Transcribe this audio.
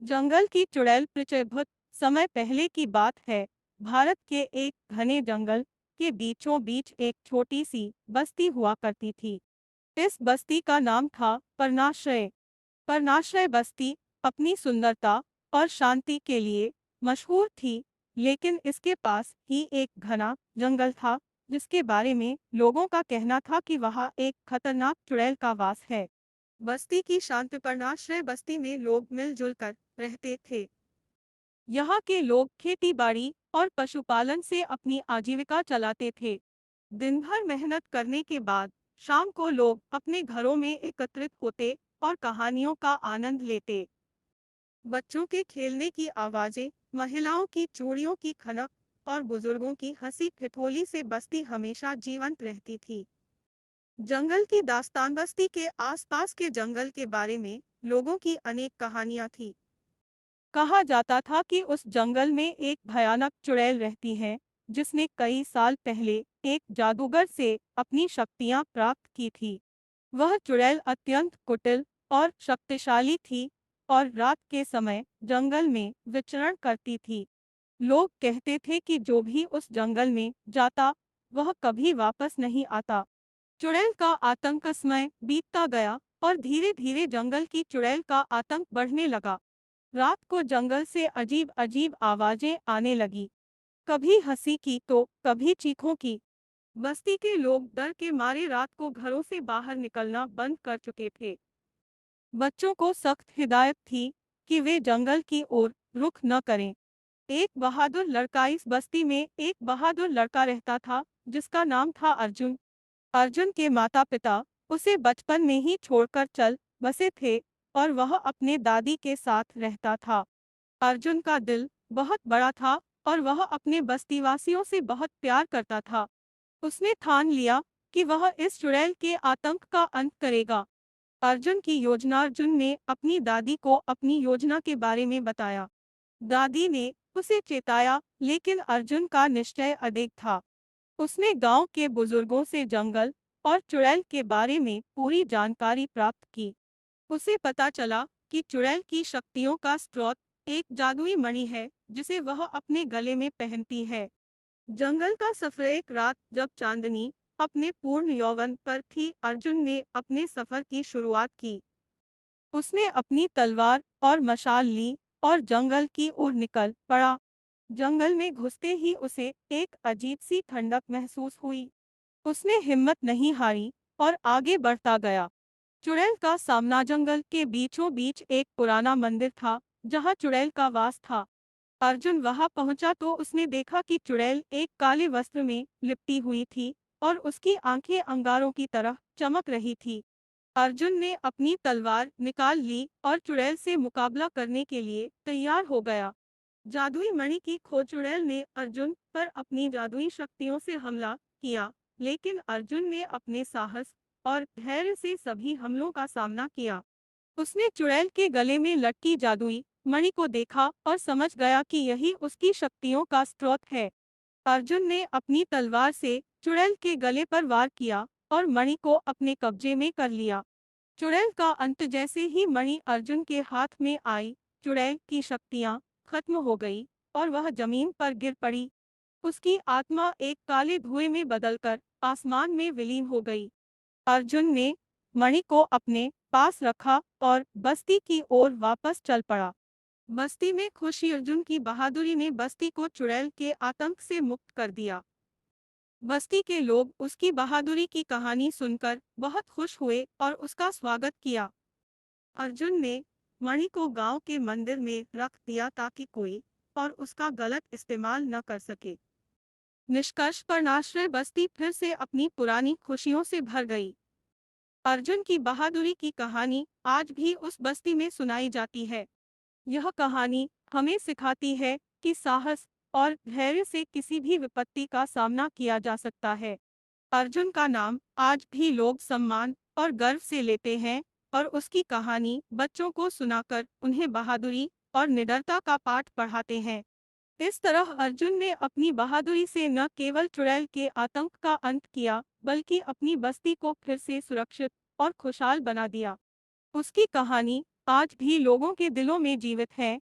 जंगल की चुड़ैल परिचय। बहुत समय पहले की बात है। भारत के एक घने जंगल के बीचों बीच एक छोटी सी बस्ती हुआ करती थी। इस बस्ती का नाम था पर्णाश्रय। पर्णाश्रय बस्ती अपनी सुंदरता और शांति के लिए मशहूर थी, लेकिन इसके पास ही एक घना जंगल था, जिसके बारे में लोगों का कहना था कि वहाँ एक खतरनाक चुड़ैल का वास है। बस्ती की शांत पर्णाश्रय बस्ती में लोग मिलजुल कर रहते थे। यहाँ के लोग खेती बाड़ी और पशुपालन से अपनी आजीविका चलाते थे। दिन भर मेहनत करने के बाद शाम को लोग अपने घरों में एकत्रित होते और कहानियों का आनंद लेते। बच्चों के खेलने की आवाजें, महिलाओं की चूड़ियों की खनक और बुजुर्गों की हंसी ठिठोली से बस्ती हमेशा जीवंत रहती थी। जंगल की दास्तान। बस्ती के आसपास के जंगल के बारे में लोगों की अनेक कहानियां थी। कहा जाता था कि उस जंगल में एक भयानक चुड़ैल रहती है, जिसने कई साल पहले एक जादूगर से अपनी शक्तियां प्राप्त की थी। वह चुड़ैल अत्यंत कुटिल और शक्तिशाली थी और रात के समय जंगल में विचरण करती थी। लोग कहते थे कि जो भी उस जंगल में जाता, वह कभी वापस नहीं आता। चुड़ैल का आतंक समय बीतता गया और धीरे धीरे जंगल की चुड़ैल का आतंक बढ़ने लगा। रात को जंगल से अजीब अजीब आवाजें आने लगी, कभी हंसी की तो कभी चीखों की। बस्ती के लोग डर के मारे रात को घरों से बाहर निकलना बंद कर चुके थे। बच्चों को सख्त हिदायत थी कि वे जंगल की ओर रुख न करें। एक बहादुर लड़का। इस बस्ती में एक बहादुर लड़का रहता था, जिसका नाम था अर्जुन। अर्जुन के माता पिता उसे बचपन में ही छोड़कर चल बसे थे और वह अपने दादी के साथ रहता था। अर्जुन का दिल बहुत बड़ा था और वह अपने बस्तीवासियों से बहुत प्यार करता था। उसने ठान लिया कि वह इस चुड़ैल के आतंक का अंत करेगा। अर्जुन की योजना। अर्जुन ने अपनी दादी को अपनी योजना के बारे में बताया। दादी ने उसे चेताया, लेकिन अर्जुन का निश्चय अडिग था। उसने गांव के बुजुर्गों से जंगल और चुड़ैल के बारे में पूरी जानकारी प्राप्त की। उसे पता चला कि चुड़ैल की शक्तियों का स्रोत एक जादुई मणि है, जिसे वह अपने गले में पहनती है। जंगल का सफर। एक रात जब चांदनी अपने पूर्ण यौवन पर थी, अर्जुन ने अपने सफर की शुरुआत की। उसने अपनी तलवार और मशाल ली और जंगल की ओर निकल पड़ा। जंगल में घुसते ही उसे एक अजीब सी ठंडक महसूस हुई। उसने हिम्मत नहीं हारी और आगे बढ़ता गया। चुड़ैल का सामना। जंगल के बीचों बीच एक पुराना मंदिर था, जहां चुड़ैल का वास था। अर्जुन वहां पहुंचा तो उसने देखा कि चुड़ैल एक काले वस्त्र में लिपटी हुई थी और उसकी आंखें अंगारों की तरह चमक रही थी। अर्जुन ने अपनी तलवार निकाल ली और चुड़ैल से मुकाबला करने के लिए तैयार हो गया। जादुई मणि की खोज। चुड़ैल ने अर्जुन पर अपनी जादुई शक्तियों से हमला किया, लेकिन अर्जुन ने अपने साहस और धैर्य से सभी हमलों का सामना किया। उसने चुड़ैल के गले में लटकी जादुई मणि को देखा और समझ गया कि यही उसकी शक्तियों का स्रोत है। अर्जुन ने अपनी तलवार से चुड़ैल के गले पर वार किया और मणि को अपने कब्जे में कर लिया। चुड़ैल का अंत। जैसे ही मणि अर्जुन के हाथ में आई, चुड़ैल की शक्तियां खत्म हो गई और वह जमीन पर गिर पड़ी। उसकी आत्मा एक काले धुएं में बदलकर आसमान में विलीन हो गई। अर्जुन ने मणि को अपने पास रखा और बस्ती की ओर वापस चल पड़ा। बस्ती में खुशी। अर्जुन की बहादुरी ने बस्ती को चुड़ैल के आतंक से मुक्त कर दिया। बस्ती के लोग उसकी बहादुरी की कहानी सुनकर बहुत खुश हुए और उसका स्वागत किया। अर्जुन ने मणि को गांव के मंदिर में रख दिया ताकि कोई और उसका गलत इस्तेमाल न कर सके। निष्कर्ष पर नाश्र बस्ती फिर से अपनी पुरानी खुशियों से भर गई। अर्जुन की बहादुरी की कहानी आज भी उस बस्ती में सुनाई जाती है। यह कहानी हमें सिखाती है कि साहस और धैर्य से किसी भी विपत्ति का सामना किया जा सकता है। अर्जुन का नाम आज भी लोग सम्मान और गर्व से लेते हैं और उसकी कहानी बच्चों को सुनाकर उन्हें बहादुरी और निडरता का पाठ पढ़ाते हैं। इस तरह अर्जुन ने अपनी बहादुरी से न केवल चुड़ैल के आतंक का अंत किया, बल्कि अपनी बस्ती को फिर से सुरक्षित और खुशहाल बना दिया। उसकी कहानी आज भी लोगों के दिलों में जीवित है।